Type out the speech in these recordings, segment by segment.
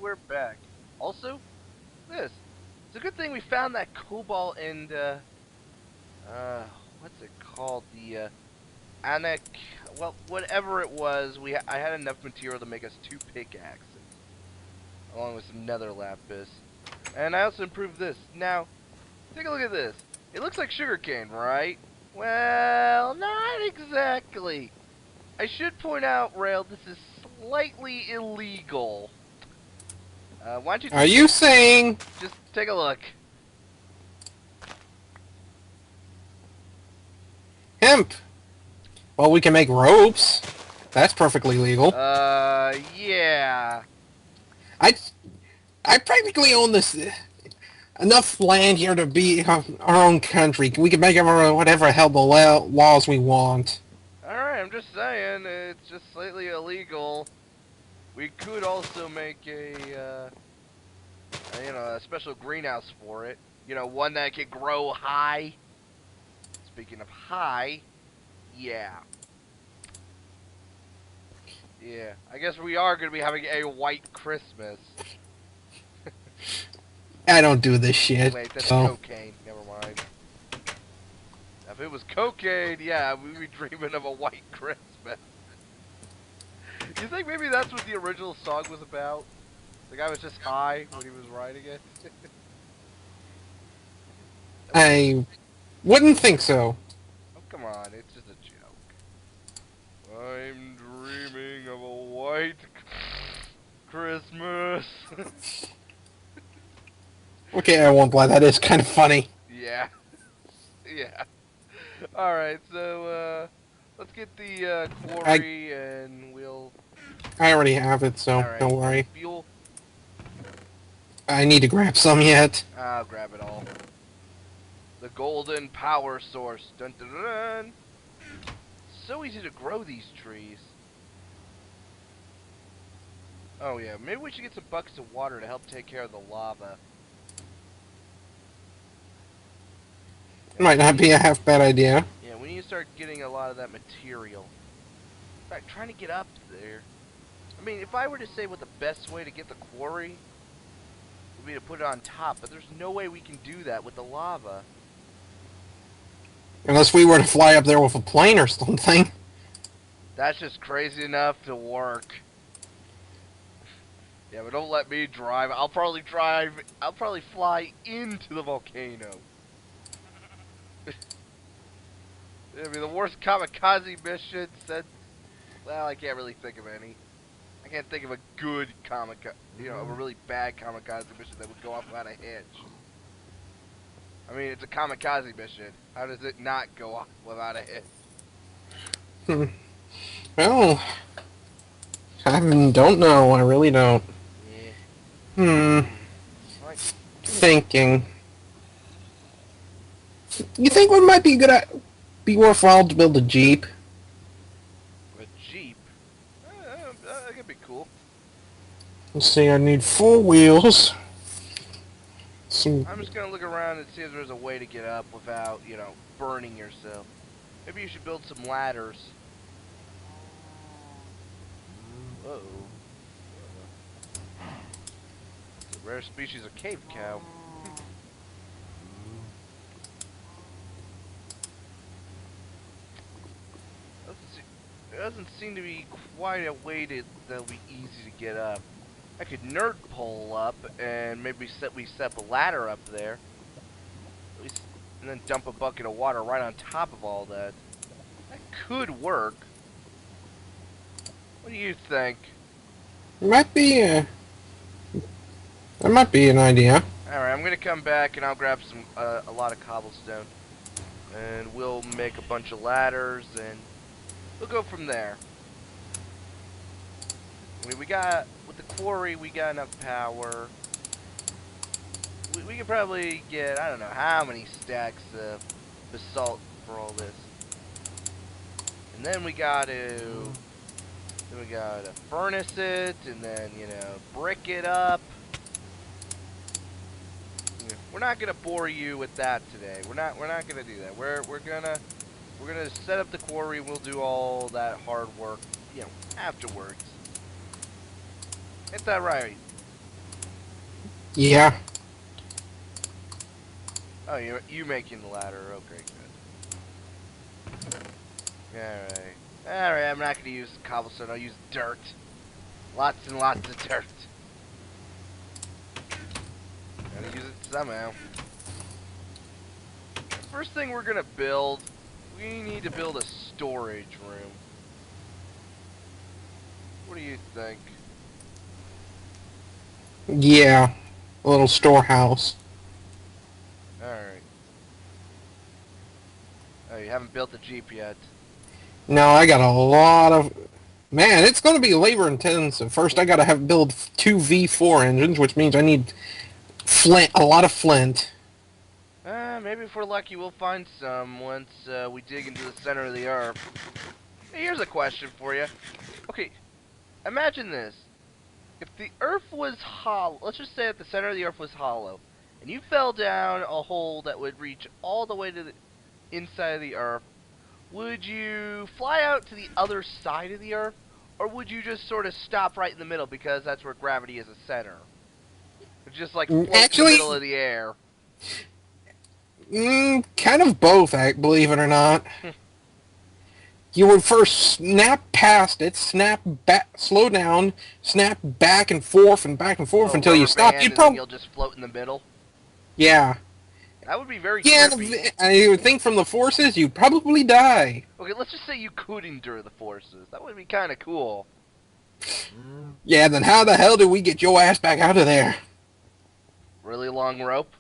we're back. Also, this. It's a good thing we found that cobalt and, what's it called? The, Anak, well, whatever it was, I had enough material to make us 2 pickaxes, along with some nether lapis. And I also improved this. Now, take a look at this. It looks like sugarcane, right? Well, not exactly. I should point out, Rail, this is slightly illegal. Why don't you Are take you saying just take a look. hemp? Well, we can make ropes. That's perfectly legal. Yeah. I I practically own this enough land here to be our own country. We can make whatever hell the laws we want. Alright, I'm just saying, it's just slightly illegal. We could also make a special greenhouse for it. You know, one that can grow high. Speaking of high, yeah. Yeah, I guess we are going to be having a white Christmas. I don't do this shit. Wait, that's So cocaine. Never mind. If it was cocaine, yeah, we'd be dreaming of a white Christmas. You think maybe that's what the original song was about? The guy was just high when he was writing it? I wouldn't think so. Oh, come on, it's just a joke. I'm dreaming of a white Christmas. Okay, I won't lie. That is kind of funny. Yeah. Yeah. Alright, so, let's get the, quarry and we'll... I already have it, so Alright, don't worry. fuel. I need to grab some yet. I'll grab it all. The golden power source. Dun dun dun dun. So easy to grow these trees. Oh yeah, maybe we should get some buckets of water to help take care of the lava. Might not be a half bad idea. Yeah, we need to start getting a lot of that material. In fact, trying to get up there. I mean, if I were to say what the best way to get the quarry would be to put it on top, but there's no way we can do that with the lava. Unless we were to fly up there with a plane or something. That's just crazy enough to work. Yeah, but don't let me drive. I'll probably fly into the volcano. It'd be the worst kamikaze mission since, well, I can't really think of any. I can't think of a good a really bad kamikaze mission that would go off without a hitch. I mean, it's a kamikaze mission. How does it not go off without a hitch? Well, I don't know. I really don't. Yeah. Right. Thinking. You think what might be be worthwhile to build a Jeep? A Jeep? That could be cool. Let's see, I need 4 wheels. I'm just gonna look around and see if there's a way to get up without, burning yourself. Maybe you should build some ladders. Uh-oh. It's a rare species of cave cow. There doesn't seem to be quite a way that'll be easy to get up. I could nerd pole up and maybe we set a ladder up there. At least, and then dump a bucket of water right on top of all that. That could work. What do you think? Might be that might be an idea. Alright, I'm gonna come back and I'll grab a lot of cobblestone. And we'll make a bunch of ladders and we'll go from there. I mean, with the quarry, we got enough power. We could probably get, I don't know how many stacks of basalt for all this. And then we gotta furnace it, and then, brick it up. We're not gonna bore you with that today. We're not gonna do that. We're gonna set up the quarry. We'll do all that hard work, afterwards. Ain't that right? Yeah. Oh, you making the ladder. Okay, good. Alright. Alright, I'm not gonna use cobblestone, I'll use dirt. Lots and lots of dirt. Gotta use it somehow. First thing we're gonna build, we need to build a storage room. What do you think? Yeah. A little storehouse. Alright. Oh, you haven't built the Jeep yet. No, I got a lot of... Man, it's going to be labor intensive. First, I got to have build two V4 engines, which means I need flint, a lot of flint. Maybe if we're lucky we'll find some once we dig into the center of the earth. Hey, here's a question for you. Okay, imagine this. If the earth was hollow, let's just say that the center of the earth was hollow, and you fell down a hole that would reach all the way to the inside of the earth, would you fly out to the other side of the earth, or would you just sort of stop right in the middle because that's where gravity is a center? Just like float in the Actually, middle of the air. kind of both, believe it or not. You would first snap past it, snap back, slow down, snap back and forth Oh, until you rubber stop. band, You'd and then probably... you'll just float in the middle. Yeah. That would be very Yeah, trippy. you would think from the forces, you'd probably die. Okay, let's just say you could endure the forces. That would be kind of cool. Yeah, then how the hell do we get your ass back out of there? Really long rope?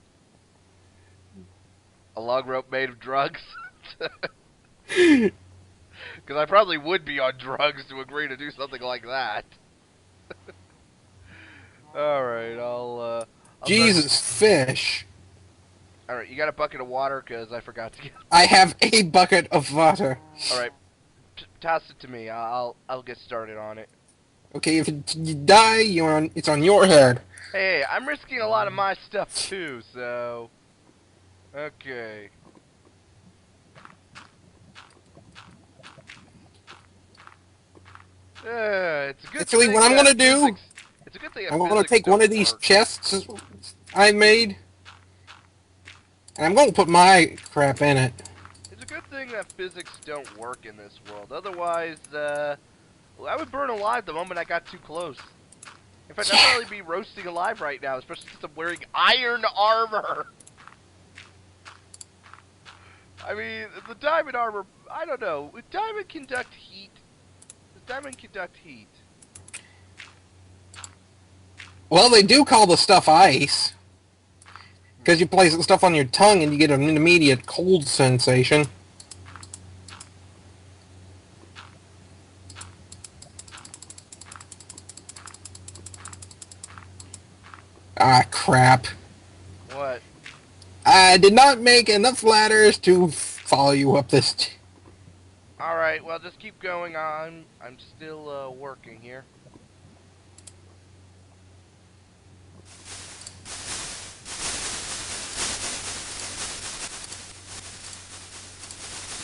A long rope made of drugs? Because I probably would be on drugs to agree to do something like that. Alright, I'll start... Jesus, fish. Alright, you got a bucket of water? Because I forgot to get... I have a bucket of water. Alright, toss it to me. I'll get started on it. Okay, if you die, it's on your head. Hey, I'm risking a lot of my stuff too, so... Okay. It's a good Actually, what thing I'm that gonna do, physics... It's a good thing I'm that gonna physics take one don't of these work. chests I made, and I'm gonna put my crap in it. It's a good thing that physics don't work in this world. Otherwise, I would burn alive the moment I got too close. In fact, I'd Yeah. probably be roasting alive right now, especially since I'm wearing iron armor. I mean, the diamond armor, I don't know. Would diamond conduct heat? Does diamond conduct heat? Well, they do call the stuff ice, because Hmm. you place the stuff on your tongue and you get an immediate cold sensation. Ah, crap. What? I did not make enough ladders to follow you up this... Alright, well, just keep going on. I'm still, working here.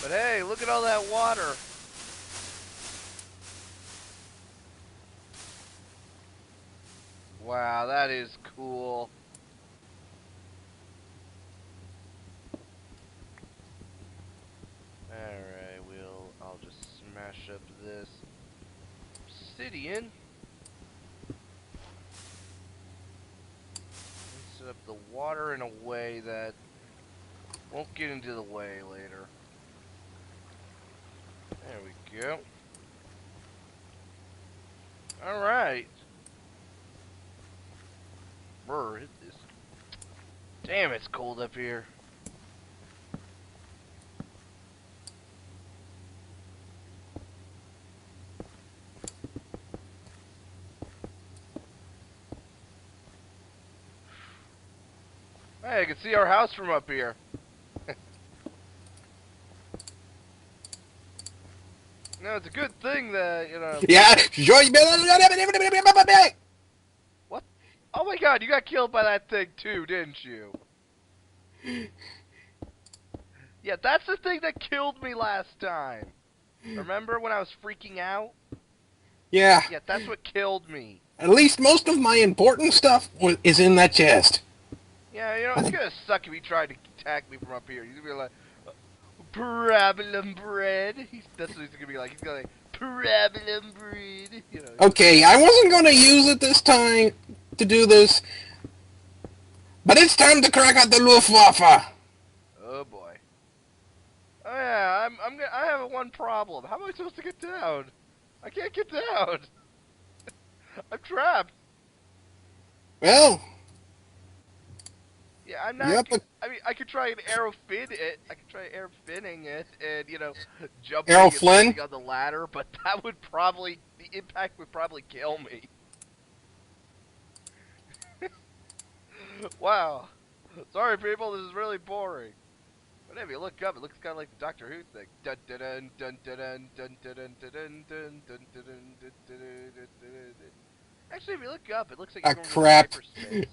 But hey, look at all that water. Wow, that is cool. Alright, I'll just smash up this obsidian and set up the water in a way that won't get into the way later. There we go. Alright. Brr, hit this. Damn, it's cold up here. Hey, I can see our house from up here. No, it's a good thing that, Yeah, sure. What? Oh my god, you got killed by that thing too, didn't you? Yeah, that's the thing that killed me last time. Remember when I was freaking out? Yeah, Yeah, that's what killed me. At least most of my important stuff is in that chest. Yeah, you know, I it's think. gonna suck if he tried to attack me from up here. He's gonna be like, problem bread. That's what he's gonna be like. He's gonna like, problem bread. You know, he's gonna Okay, say I that. wasn't going to use it this time to do this, but it's time to crack out the Luftwaffe. Oh boy. Oh yeah, I have one problem. How am I supposed to get down? I can't get down. I'm trapped. Well, Yeah, I'm you not. have to I mean, I could try and arrow fin it. I could try arrow finning it, and Errol jumping and Flynn. landing on the ladder. But that would probably the impact would probably kill me. Wow. Sorry, people. This is really boring. But if you look up, it looks kind of like the Doctor Who thing. Dun dun dun dun dun dun dun dun dun dun dun dun dun dun dun dun dun. Actually, if you look up, it looks like you're Ah, going through crap. hyperspace.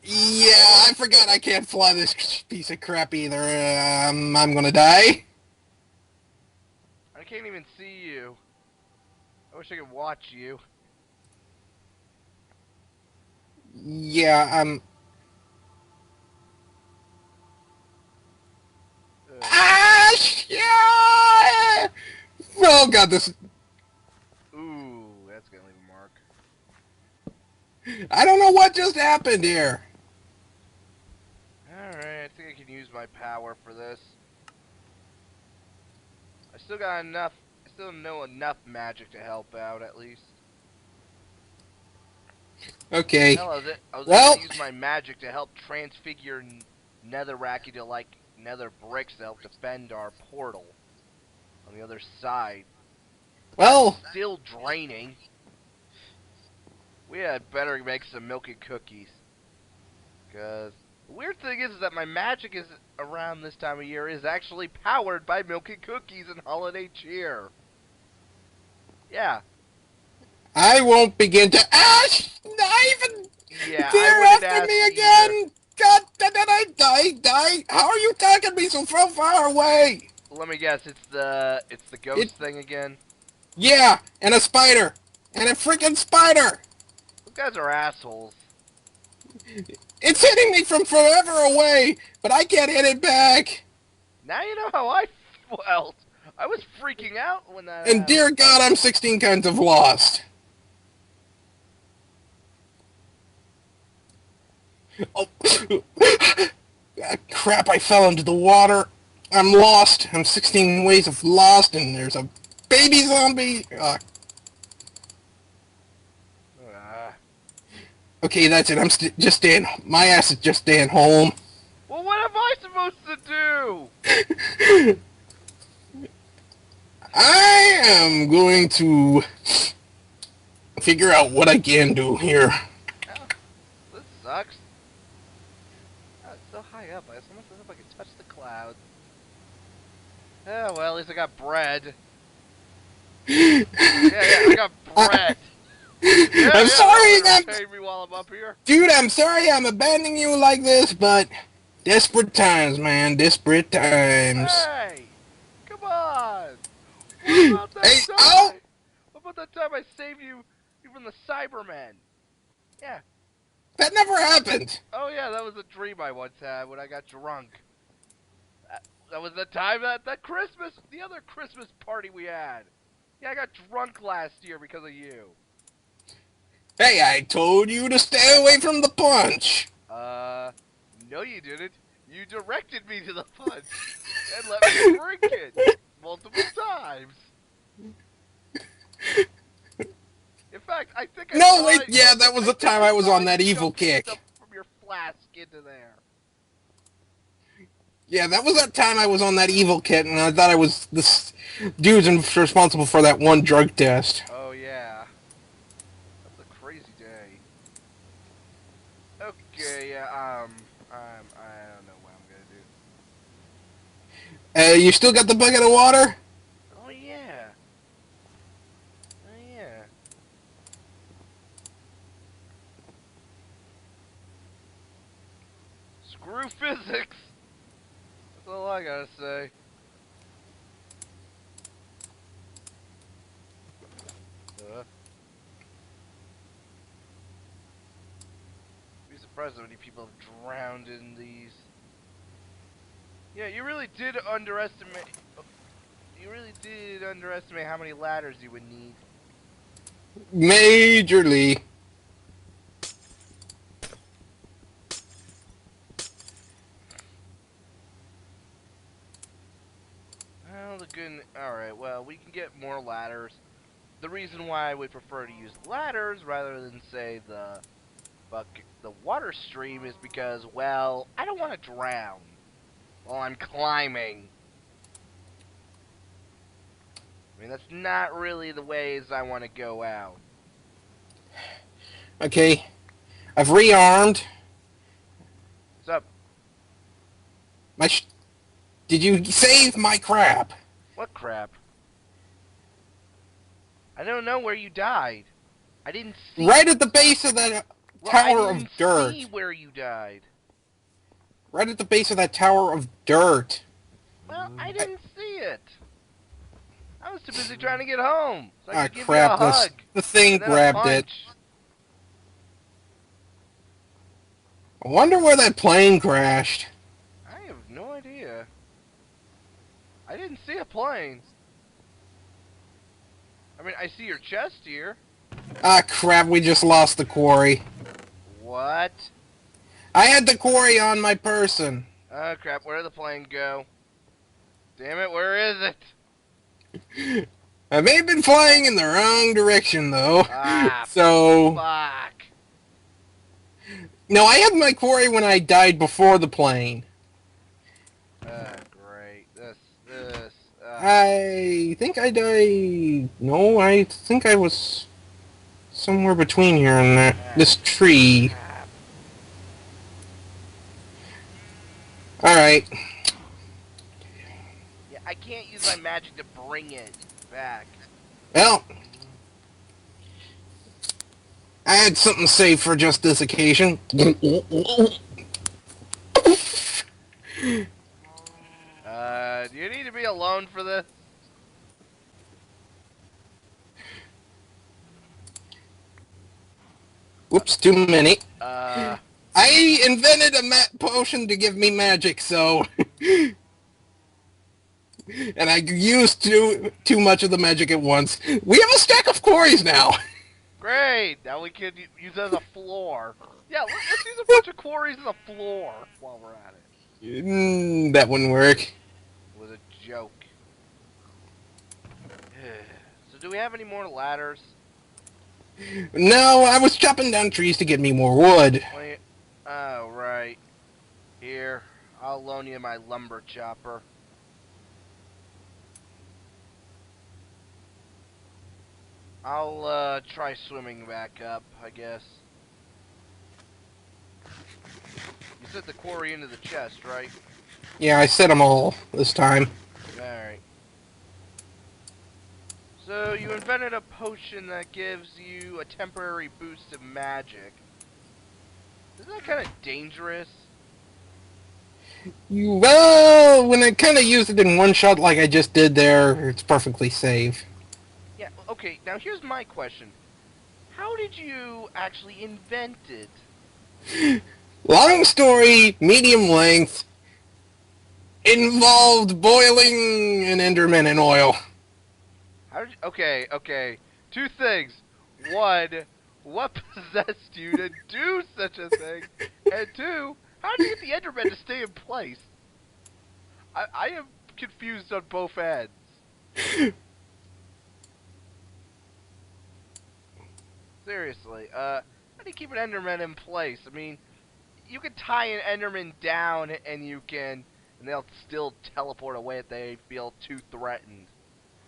Yeah, I forgot I can't fly this piece of crap either. I'm gonna die. I can't even see you. I wish I could watch you. Yeah, Ah, yeah! Oh god, this. Ooh, that's gonna leave a mark. I don't know what just happened here. Alright, I think I can use my power for this. I still got enough. I still know enough magic to help out, at least. Okay. Hell, I was able Well, to use my magic to help transfigure Netherrack into, like, nether bricks to help defend our portal on the other side. But that's well, still draining. We had better make some milk and cookies. Because the weird thing is that my magic is around this time of year is actually powered by milk and cookies and holiday cheer. Yeah. I won't begin to. Not even. Yeah, I They're wouldn't after ask me either. again. God, die. How are you attacking me so far away? Let me guess, it's the It. ghost thing again. Yeah, and a spider, and a freaking spider. Those guys are assholes. It's hitting me from forever away, but I can't hit it back. Now you know how I felt. I was freaking out when that And dear happened. God, I'm 16 kinds of lost. Oh, crap, I fell into the water. I'm lost. I'm 16 ways of lost, and there's a baby zombie. Ah. Okay, that's it. I'm just staying. My ass is just staying home. Well, what am I supposed to do? I am going to figure out what I can do here. Oh, this sucks. Oh, it's so high up. It's almost as if I could touch the clouds. Oh, well, at least I got bread. Yeah, I got I, bread. Yeah, I'm that'll sorry, entertain me while I'm up here. dude. I'm sorry I'm abandoning you like this, but desperate times, man. Desperate times. Hey, come on. What Hey, about that oh, time? What about that time I saved you from the Cybermen? Yeah. that never happened. Oh, yeah, that was a dream I once had when I got drunk. That was the time that Christmas, the other Christmas party we had. Yeah, I got drunk last year because of you. Hey, I told you to stay away from the punch. No, you didn't. You directed me to the punch and let me drink it multiple times. In fact, I think I No, saw wait, it. yeah, that was I the think time I I was saw on you that evil dumping kick. stuff from your flask into there. Yeah, that was that time I was on that evil kit, and I thought I was this dude's responsible for that one drug test. Oh yeah, that was a crazy day. Okay, yeah, I don't know what I'm gonna do. You still got the bucket of water? Oh yeah, oh yeah. Screw physics. That's all I gotta say. Uh, surprised how many people have drowned in these. Yeah, you really did underestimate. You really did underestimate how many ladders you would need. Majorly. Well, the good. All right. Well, we can get more ladders. The reason why I would prefer to use ladders rather than say the water stream is because, well, I don't want to drown while I'm climbing. I mean, that's not really the ways I want to go out. Okay, I've rearmed. What's up? My Did you save my crap? What crap? I don't know where you died. I didn't see Right it. at the base of that Well, I tower of didn't see dirt. where you died. Right at the base of that tower of dirt. Well, I I, didn't see it. I was too busy trying to get home so I ah, could give you a crap, hug the thing and then a grabbed it. punch. I wonder where that plane crashed. I have no idea. I didn't see a plane. I mean, I see your chest here. Ah, crap, we just lost the quarry. What? I had the quarry on my person. Oh, crap. Where did the plane go? Damn it, where is it? I may have been flying in the wrong direction, though. Ah, So, fuck. no, I had my quarry when I died before the plane. Great. This. I think I died... No, I think I was somewhere between here and this tree. Crap. Alright. Yeah, I can't use my magic to bring it back. Well, I had something saved for just this occasion. Do you need to be alone for this? Whoops, too many. Uh, I invented a potion to give me magic, so... and I used too much of the magic at once. We have a stack of quarries now! Great! Now we can use it as a floor. Yeah, let's use a bunch of quarries as a floor while we're at it. That wouldn't work. It was a joke. So do we have any more ladders? No, I was chopping down trees to get me more wood. Wait. Oh, right. Here, I'll loan you my lumber chopper. I'll try swimming back up, I guess. You set the quarry into the chest, right? Yeah, I set them all this time. Alright. So, you invented a potion that gives you a temporary boost of magic. Isn't that kind of dangerous? Well, when I kind of used it in one shot like I just did there, it's perfectly safe. Yeah, okay, now here's my question. How did you actually invent it? Long story, medium length, involved boiling an Enderman in oil. How did you, okay. Two things. One, what possessed you to do such a thing? And two, how did you get the Enderman to stay in place? I am confused on both ends. Seriously, how do you keep an Enderman in place? I mean, you can tie an Enderman down and they'll still teleport away if they feel too threatened.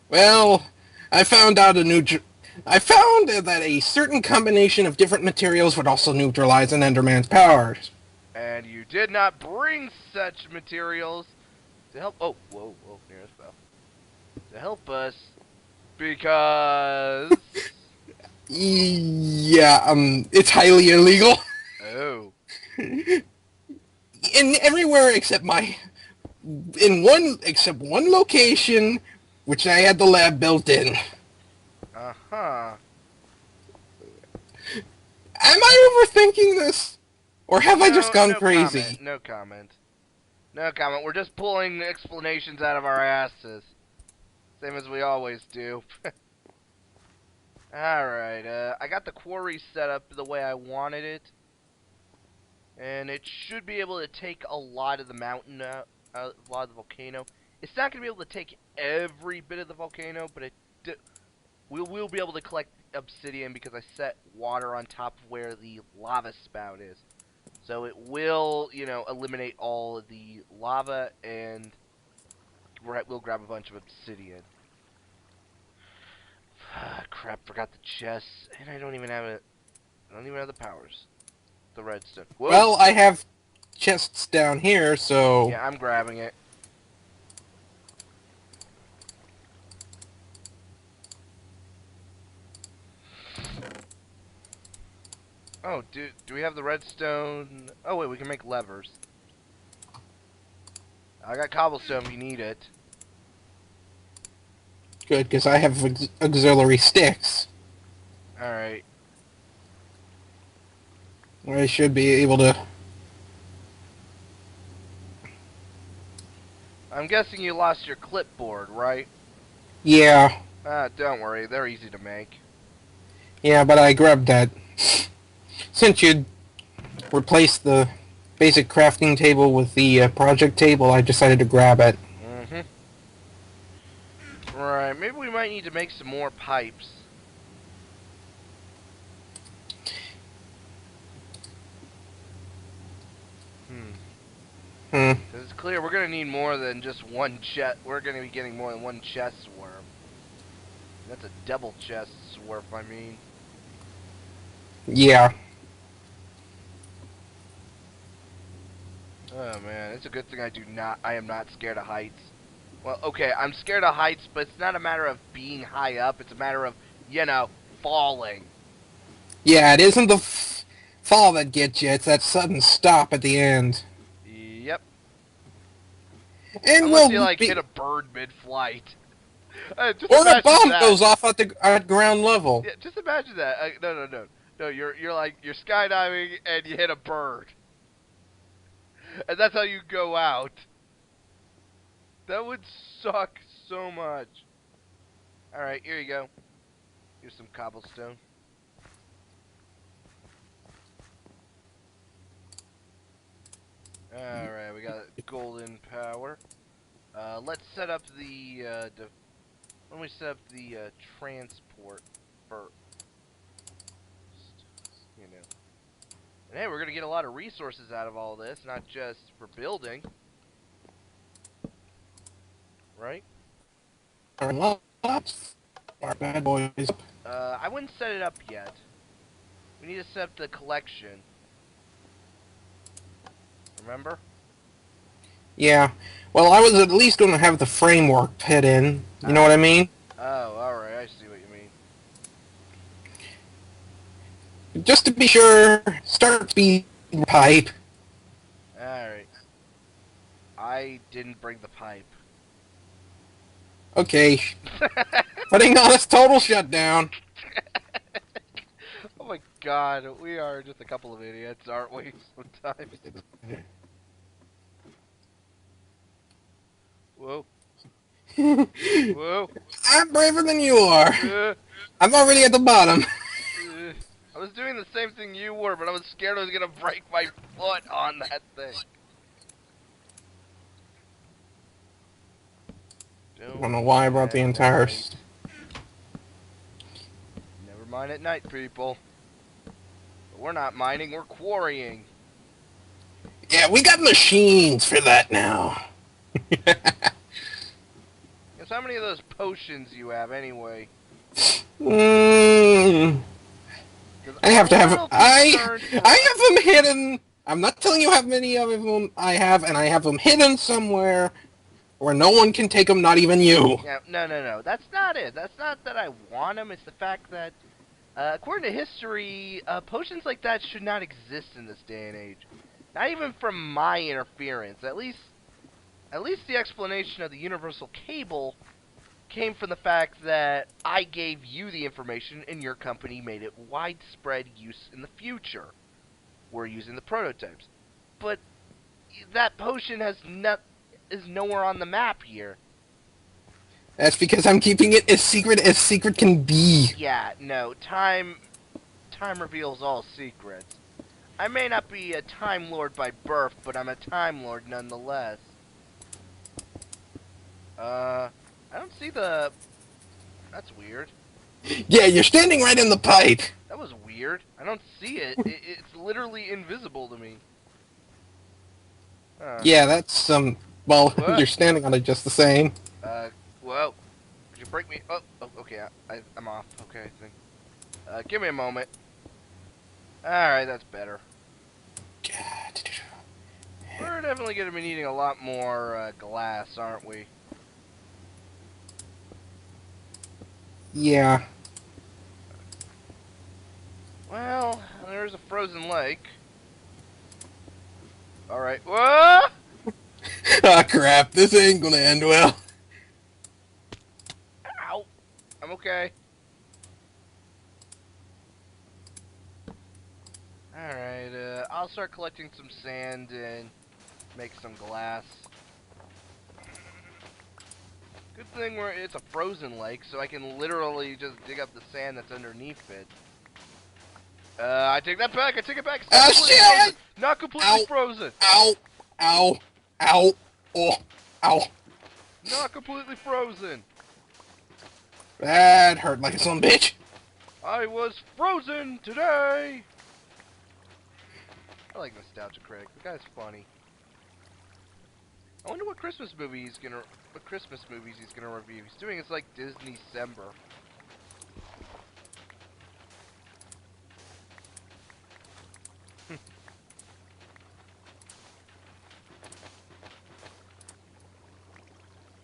Well, I found out I found that a certain combination of different materials would also neutralize an Enderman's powers. And you did not bring such materials to help. Oh, whoa, nearest fell. To help us because. Yeah, it's highly illegal. Oh. In everywhere except one location, which I had the lab built in. Uh-huh. Am I overthinking this? Or have I just No, gone no comment. crazy? No comment. No comment. We're just pulling explanations out of our asses. Same as we always do. Alright, I got the quarry set up the way I wanted it. And it should be able to take a lot of the mountain out, a lot of the volcano. It's not going to be able to take every bit of the volcano, but we will be able to collect obsidian because I set water on top of where the lava spout is. So it will, eliminate all of the lava, and we'll grab a bunch of obsidian. Crap, forgot the chests, and I don't even have it. I don't even have the powers. The redstone. Whoa! Well, I have chests down here, so... Yeah, I'm grabbing it. Oh, do we have the redstone? Oh wait, we can make levers. I got cobblestone if you need it. Good, because I have auxiliary sticks. Alright. I should be able to... I'm guessing you lost your clipboard, right? Yeah. Don't worry, they're easy to make. Yeah, but I grabbed that. Since you'd replaced the basic crafting table with the project table, I decided to grab it. Mm-hmm. Right, maybe we might need to make some more pipes. Hmm. Hmm. Because it's clear we're going to need more than just one chest. We're going to be getting more than one chest swarm. That's a double chest swarm, I mean. Yeah. Oh man, it's a good thing I am not scared of heights. Well, okay, I'm scared of heights, but it's not a matter of being high up, it's a matter of, falling. Yeah, it isn't the fall that gets you, it's that sudden stop at the end. Yep. And Unless you, we'll hit be... a bird mid-flight. Just Or a imagine bomb that. goes off at ground level. Yeah, just imagine that. No, no, no. No, you're skydiving and you hit a bird. And that's how you go out. That would suck so much. Alright, here you go. Here's some cobblestone. Alright, we got golden power. Let's set up the, why don't we set up the, transport first, you know. And hey, we're gonna get a lot of resources out of all this, not just for building. Right? Our bad boys. I wouldn't set it up yet. We need to set up the collection. Remember? Yeah. Well, I was at least going to have the framework put in. You know what I mean? Oh, alright, I see what you mean. Just to be sure, start speed pipe. Alright. I didn't bring the pipe. Okay. Putting on a total shutdown. Oh my god, we are just a couple of idiots, aren't we, sometimes? Whoa. Whoa. I'm braver than you are. Uh, I'm already at the bottom. I was doing the same thing you were, but I was scared I was gonna break my foot on that thing. I don't know why I brought the entire... Never mind at night, people. But we're not mining, we're quarrying. Yeah, we got machines for that now. Guess how many of those potions you have anyway? Mm, I have to have... I have them hidden. I'm not telling you how many of them I have, and I have them hidden somewhere where no one can take them, not even you. Yeah, no. That's not it. That's not that I want them. It's the fact that, according to history, potions like that should not exist in this day and age. Not even from my interference. At least the explanation of the universal cable came from the fact that I gave you the information and your company made it widespread use in the future. we're using the prototypes. But that potion is nowhere on the map here. That's because I'm keeping it as secret can be. Yeah, no, time reveals all secrets. I may not be a Time Lord by birth, but I'm a Time Lord nonetheless. I don't see the... That's weird. Yeah, you're standing right in the pipe. That was weird. I don't see it's literally invisible to me. Huh. Yeah, that's well, What? you're standing on it just the same. Whoa. Could you break me? Oh okay. I'm off. Okay, I think. Give me a moment. Alright, that's better. We're definitely going to be needing a lot more glass, aren't we? Yeah. Well, there's a frozen lake. Alright. Whoa! Ah, crap. This ain't gonna end well. Ow! I'm okay. Alright, I'll start collecting some sand and make some glass. Good thing it's a frozen lake, so I can literally just dig up the sand that's underneath it. I take that back. I take it back. It's not Oh, completely shit! frozen. Not completely Ow. frozen. Ow. Ow. Ow. Oh. Ow. Not completely frozen. That hurt like a son of a bitch. I was frozen today. I like Nostalgia Critic. The guy's funny. I wonder what Christmas movies he's gonna review. He's doing it's like Disney December.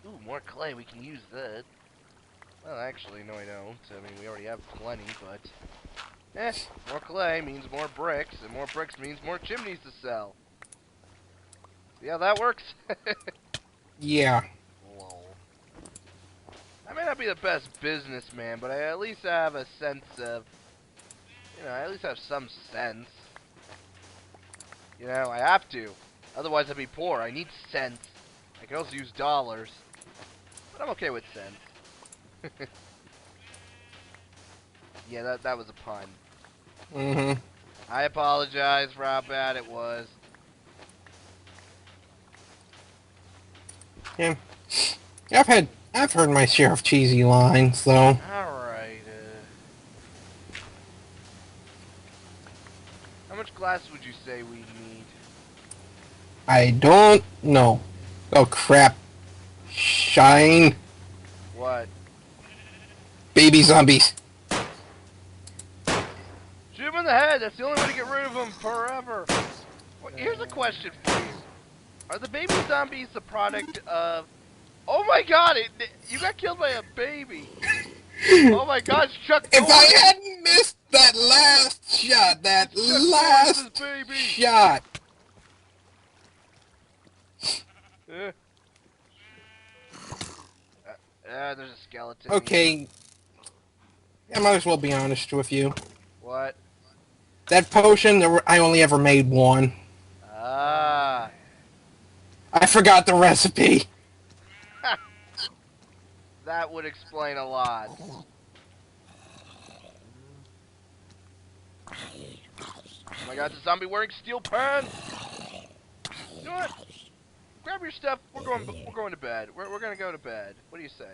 Ooh, more clay. We can use that. Well, actually, no, I don't. I mean, we already have plenty, but more clay means more bricks, and more bricks means more chimneys to sell. See how that works? Yeah. Lol. I may not be the best businessman, but I at least have a sense of, I at least have some sense. I have to. Otherwise I'd be poor. I need cents. I can also use dollars. But I'm okay with cents. Yeah, that was a pun. Mm-hmm. I apologize for how bad it was. Yeah. I've heard my share of cheesy lines, though. Alright, how much glass would you say we need? I don't know. Oh, crap. Shine. What? Baby zombies. Shoot him in the head! That's the only way to get rid of him forever! Well, here's a question for you. Are the baby zombies the product of... Oh my god! You got killed by a baby! Oh my god, it's Chuck If Norris! I hadn't missed that last shot, It's Chuck Norris's baby! shot. Uh, there's a skeleton. Okay, I might as well be honest with you. What? That potion, I only ever made one. Ah. I forgot the recipe. That would explain a lot. Oh my god, the zombie wearing steel pants! You know what? Grab your stuff. We're going to bed. We're gonna go to bed. What do you say?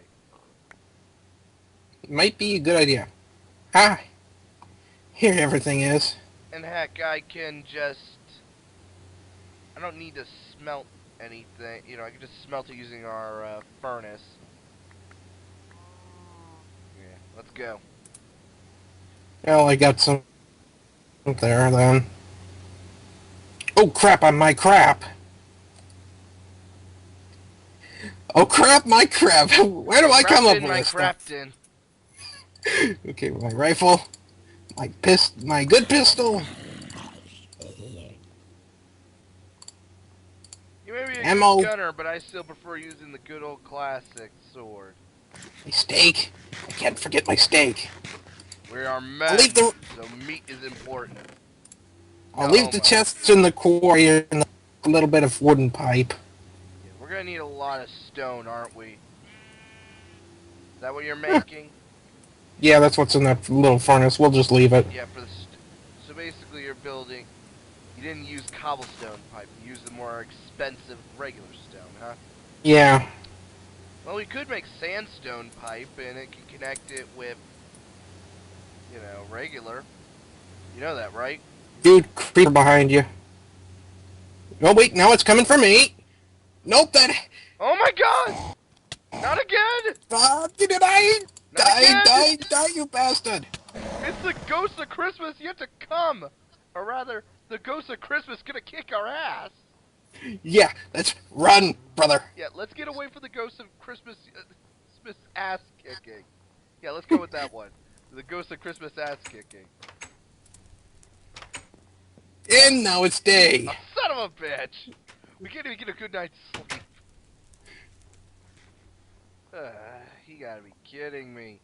Might be a good idea. Ah, here everything is. And heck, I can just... I don't need to smelt anything. I can just smelt it using our furnace. Yeah, let's go. Well, I got some there then. Oh crap on my crap. Oh crap, my crap. Where do I come up with My this stuff? crafting. Okay, my rifle, my good pistol. You may be a Ammo. good gunner, but I still prefer using the good old classic sword. My steak. I can't forget my steak. We are men, leave the- so meat is important. I'll leave Oh the my. chests in the quarry and a little bit of wooden pipe. Yeah, we're gonna need a lot of stone, aren't we? Is that what you're Eh, making? yeah, that's what's in that little furnace. We'll just leave it. Yeah, for the so basically you're building. You didn't use cobblestone pipe. You used the more expensive regular stone, huh? Yeah. Well, we could make sandstone pipe, and it can connect it with, regular. You know that, right? Dude, creeper behind you. Oh, wait, now it's coming for me. Nope, that... Oh my God! Not again! Did I? Not Die, again! die, die, you bastard. It's the ghost of Christmas yet to come! Or rather, the ghost of Christmas gonna kick our ass! Yeah, let's run, brother. Yeah, let's get away from the ghost of Christmas ass kicking. Yeah, let's go with that one. The ghost of Christmas ass kicking. And now it's Oh, day. son of a bitch! We can't even get a good night's sleep. You gotta be kidding me.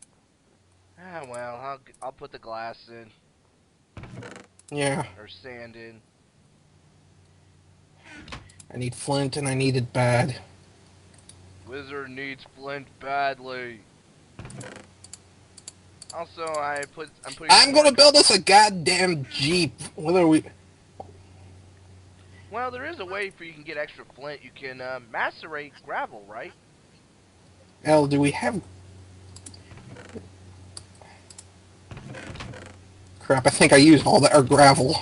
Ah, well, I'll put the glass in Yeah, or sand in. I need flint and I need it bad. Wizard needs flint badly. Also, I'm putting some I'm more. gonna build us a goddamn jeep. Whether we... Well, there is a way for you can get extra flint. You can macerate gravel, right? Hell, do we have... Crap, I think I used all that, or gravel.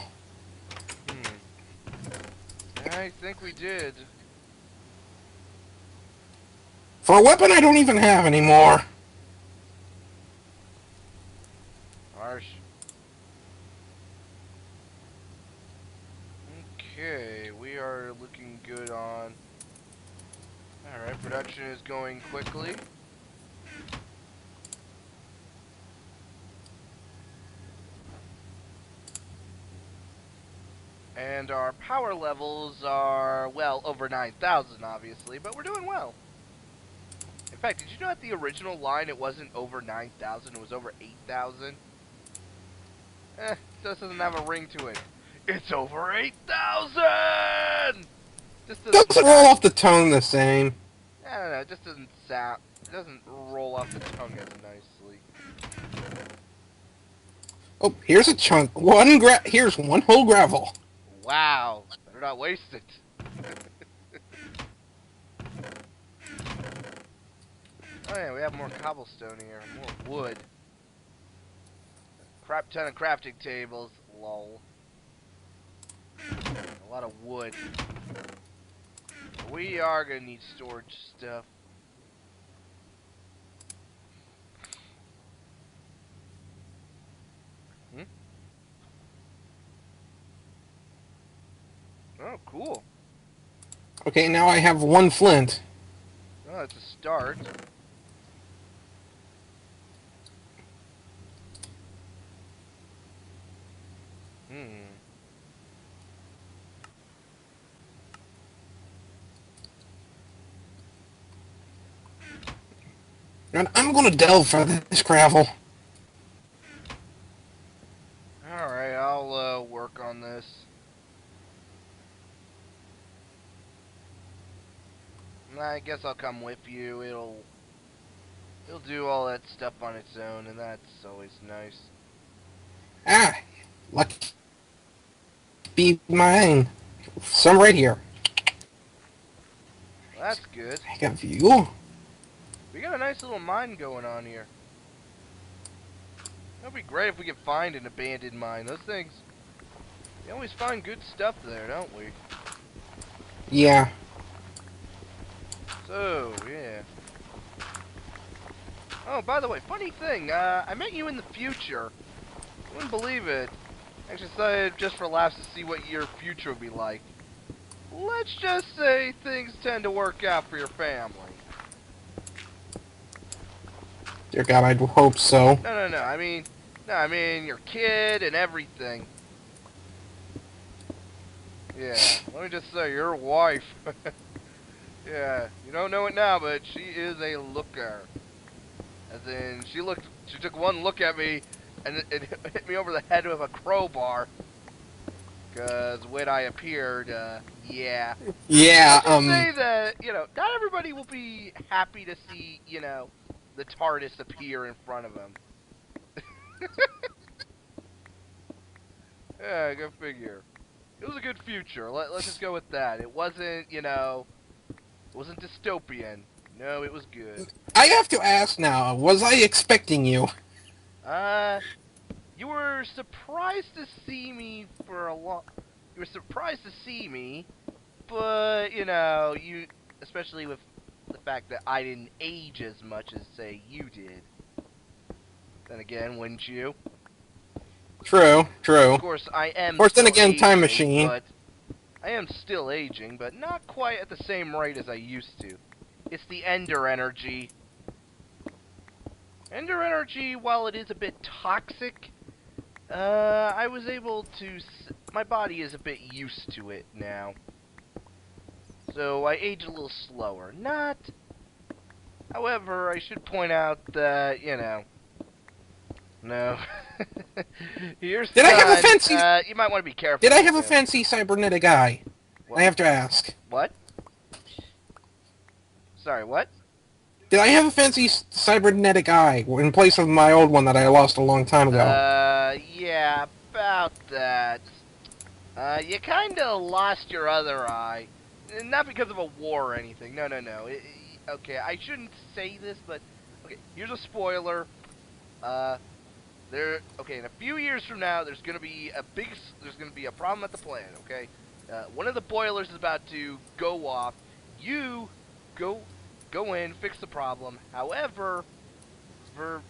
Hmm. I think we did. For a weapon I don't even have anymore. Harsh. Okay, we are looking good on. Alright, production is going quickly. And our power levels are, well, over 9,000, obviously, but we're doing well. In fact, did you know at the original line it wasn't over 9,000, it was over 8,000? Just doesn't have a ring to it. It's over 8,000! Just doesn't Doesn't roll sound. off the tongue the same. I don't know, it just doesn't sound. It doesn't roll off the tongue as nicely. Oh, here's a chunk. Here's one whole gravel. Wow, better not waste it. Oh yeah, we have more cobblestone here, more wood. Crap ton of crafting tables, lol. A lot of wood. We are gonna need storage stuff. Hmm? Oh, cool. Okay, now I have one flint. Oh, that's a start. Hmm. And I'm gonna delve for this gravel. Alright, I'll work on this. I guess I'll come with you. It'll do all that stuff on its own, and that's always nice. Ah, lucky be mine. Some right here. Well, that's good. I got view. We got a nice little mine going on here. That'd be great if we could find an abandoned mine. Those things, we always find good stuff there, don't we? Yeah. So, yeah. Oh, by the way, funny thing, I met you in the future. You wouldn't believe it. I decided just for laughs to see what your future would be like. Let's just say things tend to work out for your family. Dear God, I'd hope so. No. I mean your kid and everything. Yeah, let me just say, your wife. Yeah, you don't know it now, but she is a looker. As in, she took one look at me, and it hit me over the head with a crowbar. Because when I appeared, yeah. Yeah, Let's just say that, not everybody will be happy to see, the TARDIS appear in front of them. Yeah, go figure. It was a good future. Let's just go with that. It wasn't, it wasn't dystopian. No, it was good. I have to ask now, was I expecting you? Uh, you were surprised to see me for a long. You were surprised to see me, but especially with the fact that I didn't age as much as say you did. Then again, wouldn't you? True, true. Of Of course, I am course, then still again, time aging, machine. but not quite at the same rate as I used to. It's the Ender energy. Ender energy, while it is a bit toxic, I was able to. My body is a bit used to it now. So I age a little slower. Not. However, I should point out that, No. Your Did I have a son, fancy? you might want to be Did careful I with have a him. fancy cybernetic eye? What? I have to ask. What? Sorry, what? Did I have a fancy cybernetic eye in place of my old one that I lost a long time ago? Yeah, about that. You kinda lost your other eye. Not because of a war or anything. No, no, no. Okay, I shouldn't say this, but okay, here's a spoiler. Uh, okay, in a few years from now, there's gonna be a problem at the plant. Okay, one of the boilers is about to go off. You go go in, fix the problem. However, for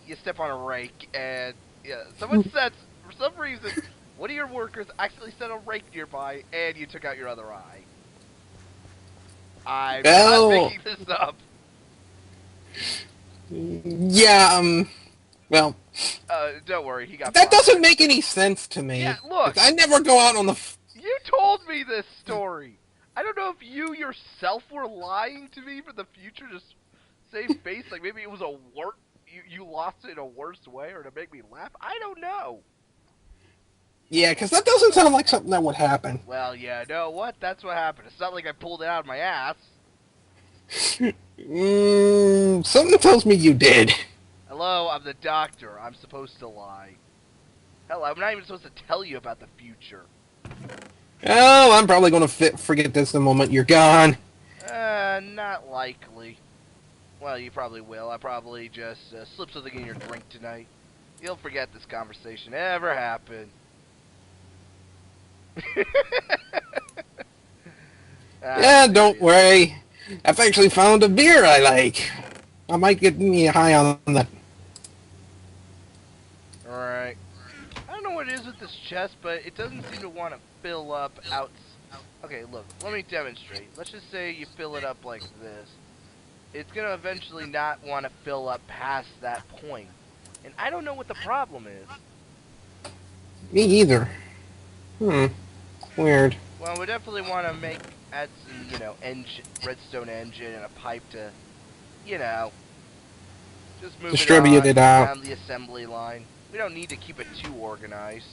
you step on a rake, and yeah, someone sets for some reason one of your workers accidentally set a rake nearby, and you took out your other eye. I'm not Well, making this up. yeah, well, Don't worry, he got that doesn't fine. make any sense to Yeah, me. look, 'Cause I never go out on the. you told me this story. I don't know if you yourself were lying to me for the future to save face. Like maybe it was a you lost it in a worse way, or to make me laugh. I don't know. Yeah, because that doesn't sound like something that would happen. Well, yeah, no, what? That's what happened. It's not like I pulled it out of my ass. Something tells me you did. Hello, I'm the doctor. I'm supposed to lie. Hell, I'm not even supposed to tell you about the future. Oh, I'm probably going to forget this the moment you're gone. Not likely. Well, you probably will. I probably just slip something in your drink tonight. You'll forget this conversation ever happened. I'm Yeah, don't serious. worry. I've actually found a beer I like. I might get me high on that. Alright. I don't know what it is with this chest, but it doesn't seem to want to fill up out. Okay, look, let me demonstrate. Let's just say you fill it up like this. It's going to eventually not want to fill up past that point. And I don't know what the problem is. Me either. Hmm. Weird. Well, we definitely want to add some, redstone engine and a pipe to, you know, just move it Distribute on it out. down the assembly line. We don't need to keep it too organized.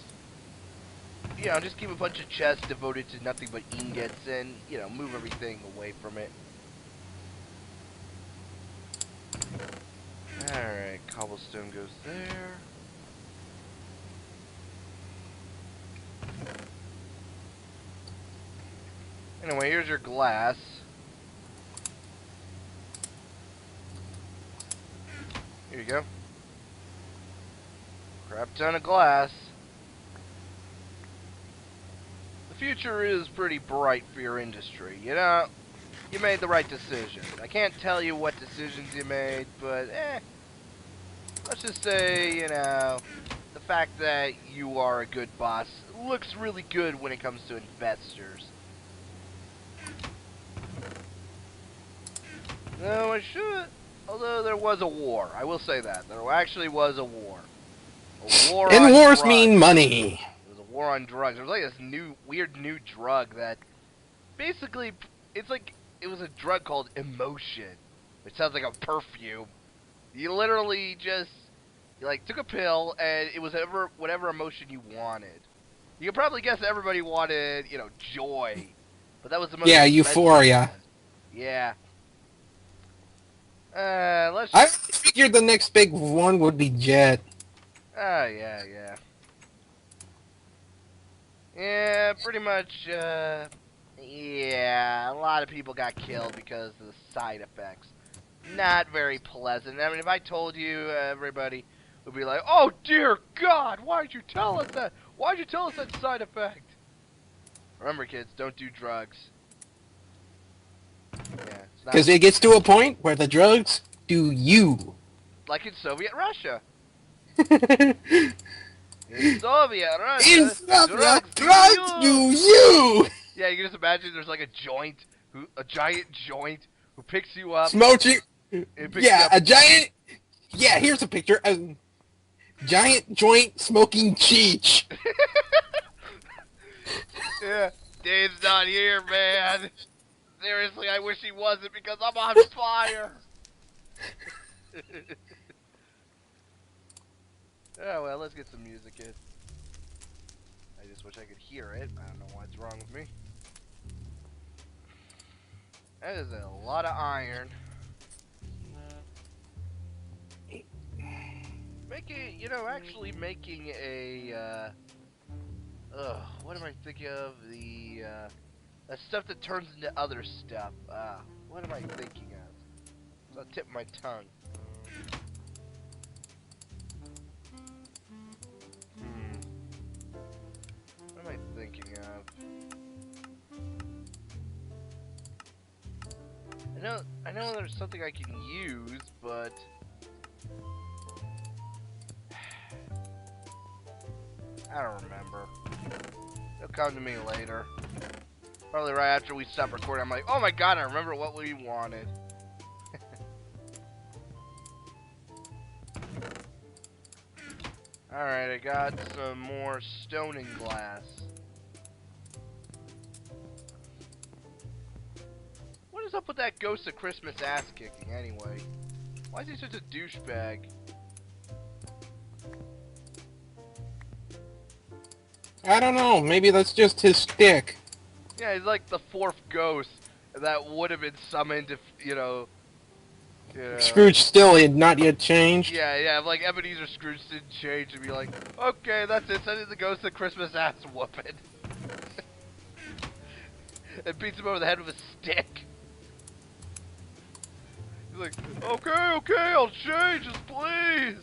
Just keep a bunch of chests devoted to nothing but ingots and, move everything away from it. Alright, cobblestone goes there. Anyway, here's your glass. Here you go. Crap ton of glass. The future is pretty bright for your industry. You made the right decisions. I can't tell you what decisions you made, but let's just say, the fact that you are a good boss looks really good when it comes to investors. No, I should. Although there was a war. I will say that. There actually was a war. A war And on wars mean drugs. money. It was a war on drugs. There was like this weird new drug that basically, it was a drug called emotion, which sounds like a perfume. You literally just You like took a pill, and it was whatever emotion you wanted. You could probably guess everybody wanted, joy, but that was the most Yeah, expensive Euphoria. one. Yeah. Let's. I figured the next big one would be Jet. Oh yeah, yeah, yeah. Pretty much. Yeah, a lot of people got killed because of the side effects. Not very pleasant. I mean, if I told you, everybody would be like, "Oh dear God, why'd you tell us that? Why'd you tell us that side effect?" Remember, kids, don't do drugs. Yeah, it's not Because it gets to a point where the drugs do you. like in Soviet Russia. In In Soviet Russia, Sophia, drugs do drugs do you. you. Yeah, you can just imagine there's like a giant joint who picks you up. Smoking. It picks you Yeah, up. a giant. Yeah, here's a picture. A giant joint smoking Cheech. Yeah, Dave's not here, man. Seriously, I wish he wasn't because I'm on fire. Oh well, let's get some music in. I just wish I could hear it. I don't know what's wrong with me. That is a lot of iron. Actually making what am I thinking of? The stuff that turns into other stuff. What am I thinking of? It's on the tip of my tongue. Hmm. What am I thinking of? I know there's something I can use, but I don't remember. It'll come to me later. Probably right after we stop recording, I'm like, oh my god, I remember what we wanted. Alright, I got some more stone and glass. What is up with that Ghost of Christmas ass kicking anyway? Why is he such a douchebag? I don't know. Maybe that's just his stick. Yeah, he's like the fourth ghost that would have been summoned if, Scrooge still had not yet changed. yeah, if like Ebenezer Scrooge didn't change and be like, okay, that's it, send in the Ghost of Christmas ass whooping. And beats him over the head with a stick. He's like, okay, I'll change, just please.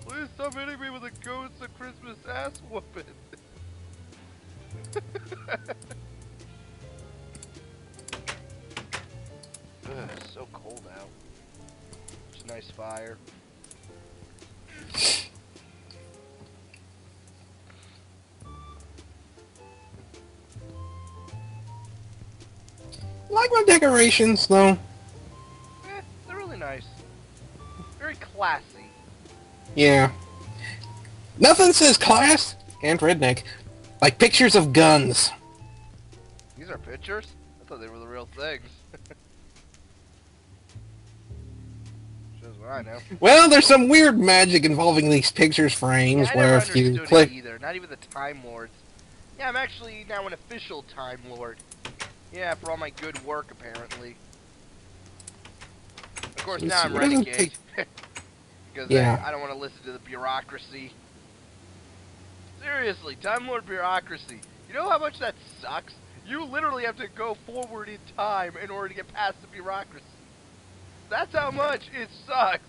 Please stop hitting me with a Ghost of Christmas ass whooping. Ugh, so cold out. It's a nice fire. Like my decorations, though. They're really nice. Very classy. Yeah. Nothing says class and redneck like pictures of guns. These are pictures? I thought they were the real things. Shows what I know. Well, there's some weird magic involving these pictures frames Yeah, I where never if you understood click... it either. Not even the Time Lords. Yeah, I'm actually now an official Time Lord. Yeah, for all my good work, apparently. Of course, now I'm It doesn't renegade. take... Because Yeah. I don't want to listen to the bureaucracy. Seriously, Time Lord bureaucracy. You know how much that sucks? You literally have to go forward in time in order to get past the bureaucracy. That's how much it sucks.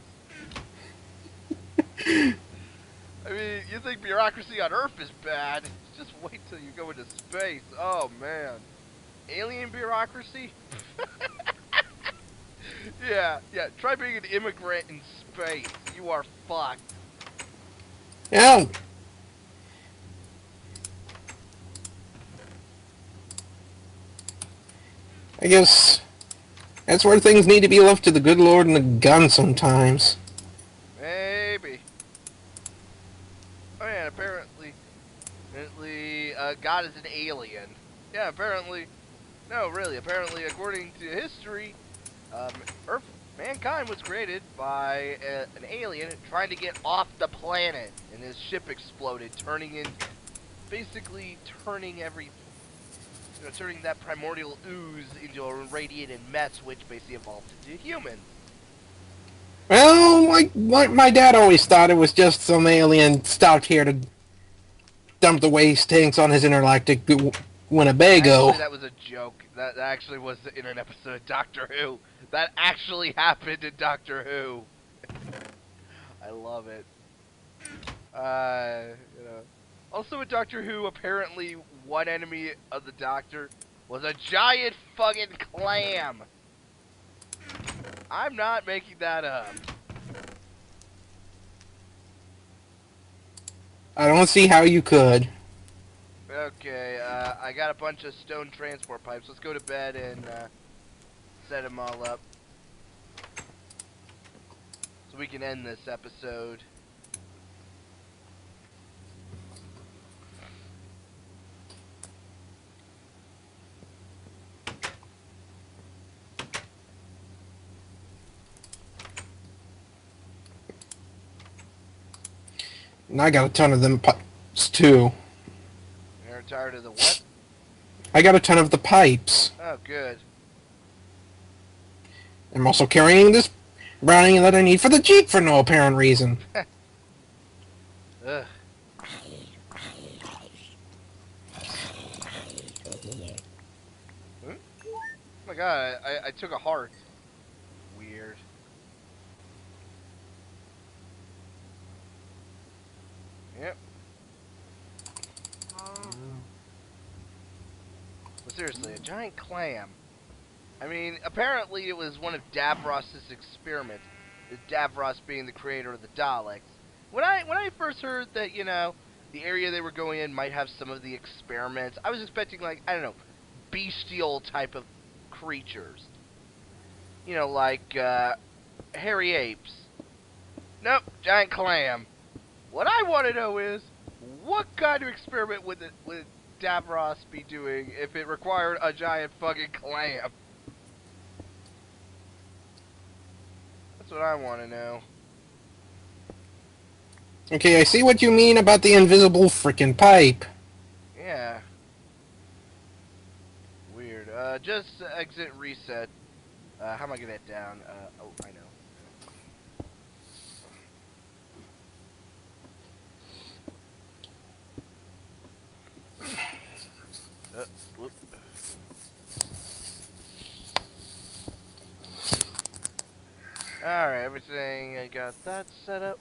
I mean, you think bureaucracy on Earth is bad. Just wait till you go into space. Oh, man. Alien bureaucracy? Yeah. Try being an immigrant in space. You are fucked. Yeah. I guess that's where things need to be left to the good Lord and the gun sometimes. Maybe. Oh yeah, apparently, God is an alien. Yeah, apparently. No, really. Apparently, according to history, Earth Mankind was created by an alien trying to get off the planet, and his ship exploded, basically turning turning that primordial ooze into a radiated mess, which basically evolved into humans. Well, my dad always thought it was just some alien stopped here to dump the waste tanks on his intergalactic Winnebago. Actually, that was a joke. That actually was in an episode of Doctor Who. That actually happened in Doctor Who. I love it. You know. Also in Doctor Who, apparently one enemy of the Doctor was a giant fucking clam. I'm not making that up. I don't see how you could. Okay, I got a bunch of stone transport pipes. Let's go to bed and set them all up so we can end this episode. And I got a ton of them pipes, too. You're tired of the what? I got a ton of the pipes. Oh, good. I'm also carrying this brownie that I need for the Jeep for no apparent reason. Ugh. Hmm? Oh my god, I took a heart. Weird. Yep. But seriously, a giant clam. I mean, apparently it was one of Davros's experiments. Davros being the creator of the Daleks. When I first heard that, the area they were going in might have some of the experiments, I was expecting, like, I don't know, bestial type of creatures. Like hairy apes. Nope, giant clam. What I want to know is, what kind of experiment would Davros be doing if it required a giant fucking clam? That's what I want to know. Okay, I see what you mean about the invisible frickin' pipe. Yeah. Weird. Just exit reset. How am I getting that down? Oh, I know. Whoop. Alright, everything, I got that set up.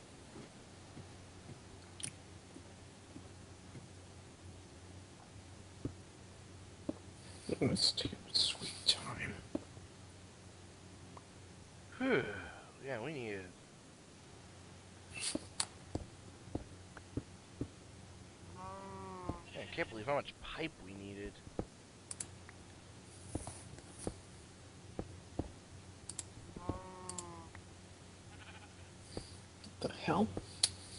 Let's take a sweet time. Whew. Yeah, we need it. Yeah, I can't believe how much pipe we needed. The hell?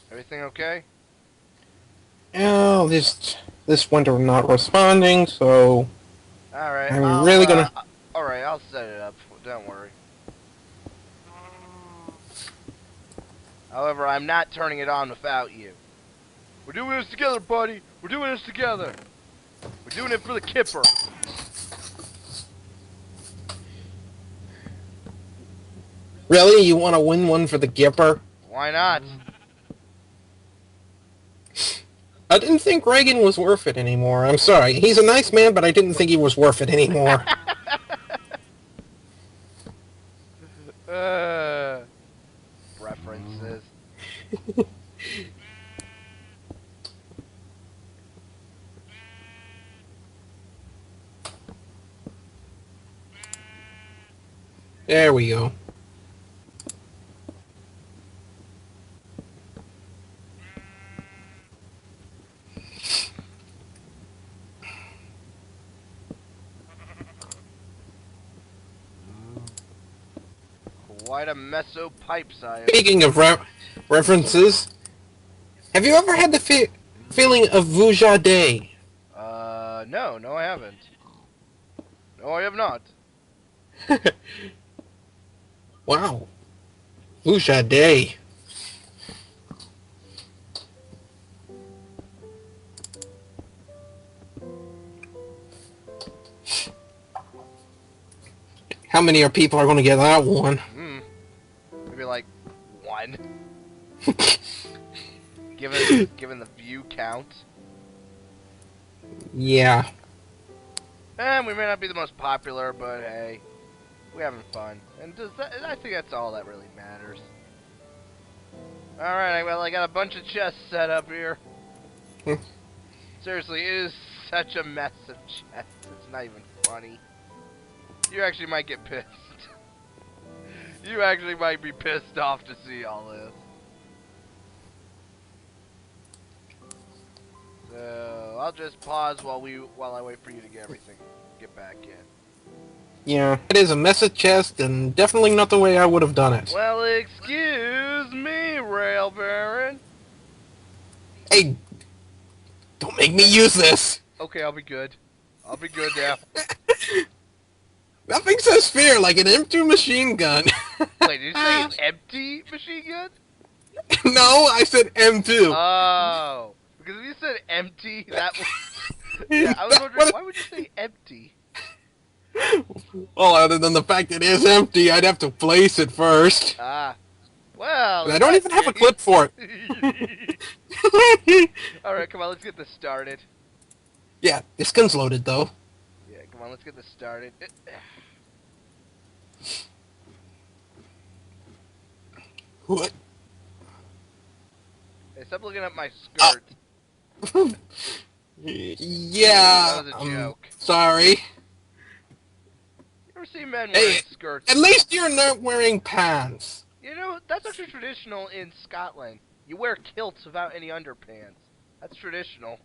Everything okay? Oh, this winter not responding, so Alright, I'm really gonna. Alright, I'll set it up. Don't worry. However, I'm not turning it on without you. We're doing this together, buddy. We're doing this together. We're doing it for the kipper. Really, you want to win one for the Gipper? Why not? I didn't think Reagan was worth it anymore. I'm sorry. He's a nice man, but I didn't think he was worth it anymore. References. There we go. Quite a mess of pipes I have. Speaking of references, have you ever had the feeling of Vuja Day? No, I haven't. No, I have not. Wow. Lucia Day. How many are people are going to get that one? Hmm. Maybe like one. Given the view count. Yeah. And we may not be the most popular, but hey, we're having fun. And I think that's all that really matters. Alright, well, I got a bunch of chests set up here. Seriously, it is such a mess of chests. It's not even funny. You actually might get pissed. You actually might be pissed off to see all this. So I'll just pause while I wait for you to get back in. Yeah. It is a mess of chest, and definitely not the way I would have done it. Well, excuse me, Rail Baron. Hey, don't make me use this. Okay, I'll be good. I'll be good now. That thing says fear like an M2 machine gun. Wait, did you say empty machine gun? No, I said M2. Oh, because if you said empty, that was yeah. I was wondering why would you say empty? Well, other than the fact it is empty, I'd have to place it first. Ah, well, And I in don't that even have a case. clip for it. All right, come on, let's get this started. Yeah, this gun's loaded though. Yeah, come on, let's get this started. What? Hey, stop looking at my skirt. Yeah, That was a joke. sorry. You ever see men wearing Hey, skirts? at least you're not wearing pants. You know, that's actually traditional in Scotland. You wear kilts without any underpants. That's traditional.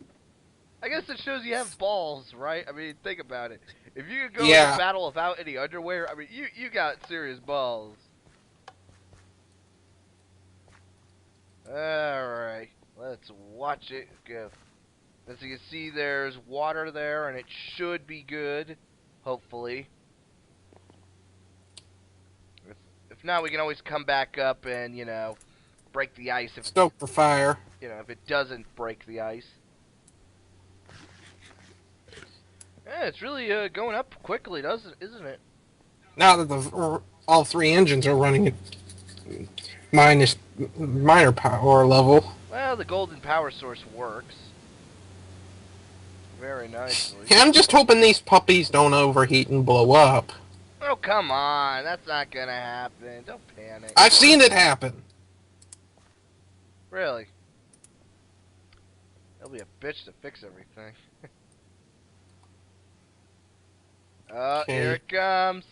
I guess it shows you have balls, right? I mean, think about it. If you could go Yeah. into battle without any underwear, I mean, you got serious balls. Alright, let's watch it go. As you can see, there's water there, and it should be good, hopefully. If not, we can always come back up and, you know, break the ice if, Stoke for fire. you know, if it doesn't break the ice. Yeah, it's really going up quickly, isn't it? Now that all three engines are running at minor power level. Well, the golden power source works very nicely. I'm just hoping these puppies don't overheat and blow up. Oh, come on. That's not going to happen. Don't panic. I've seen it happen. Really? It'll be a bitch to fix everything. Okay. Here it comes.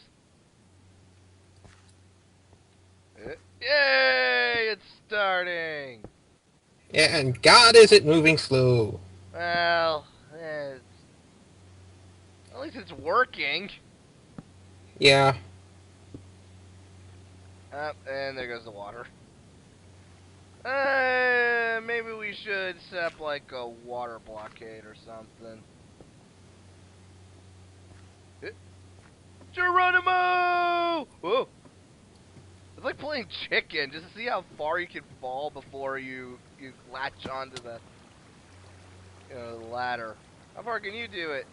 Yay! It's starting. Yeah, and God, is it moving slow? Well, at least it's working. Yeah. And there goes the water. Maybe we should set up like a water blockade or something. Geronimo! Whoa! It's like playing chicken, just to see how far you can fall before you latch onto the ladder. How far can you do it?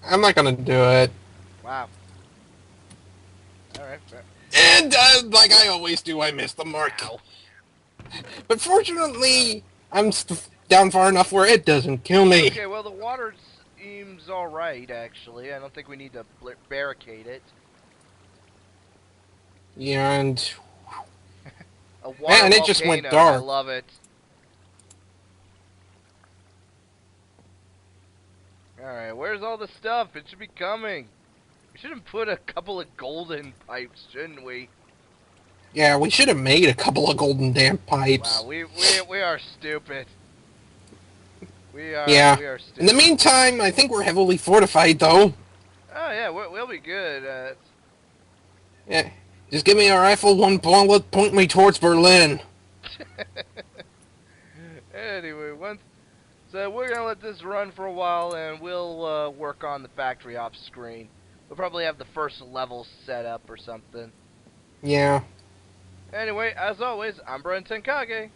I'm not gonna do it. Wow. Alright, fair. And, like I always do, I miss the mark. Ow. But fortunately, I'm down far enough where it doesn't kill me. Okay, well the water seems alright, actually. I don't think we need to barricade it. Yeah, and A water man, it volcano, just went dark. I love it. Alright, where's all the stuff? It should be coming. We should have put a couple of golden pipes, shouldn't we? Yeah, we should have made a couple of golden damn pipes. Wow, we are stupid. We are stupid. In the meantime, I think we're heavily fortified, though. Oh yeah, we'll be good. Yeah, just give me a rifle, one bullet, point me towards Berlin. Anyway, so we're gonna let this run for a while, and we'll work on the factory off screen. We'll probably have the first level set up or something. Yeah. Anyway, as always, I'm Bren Tenkage,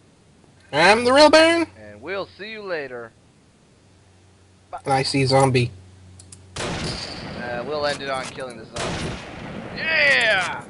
I'm the real Baron, and we'll see you later. Bye. and I see zombie. We'll end it on killing the zombie. Yeah!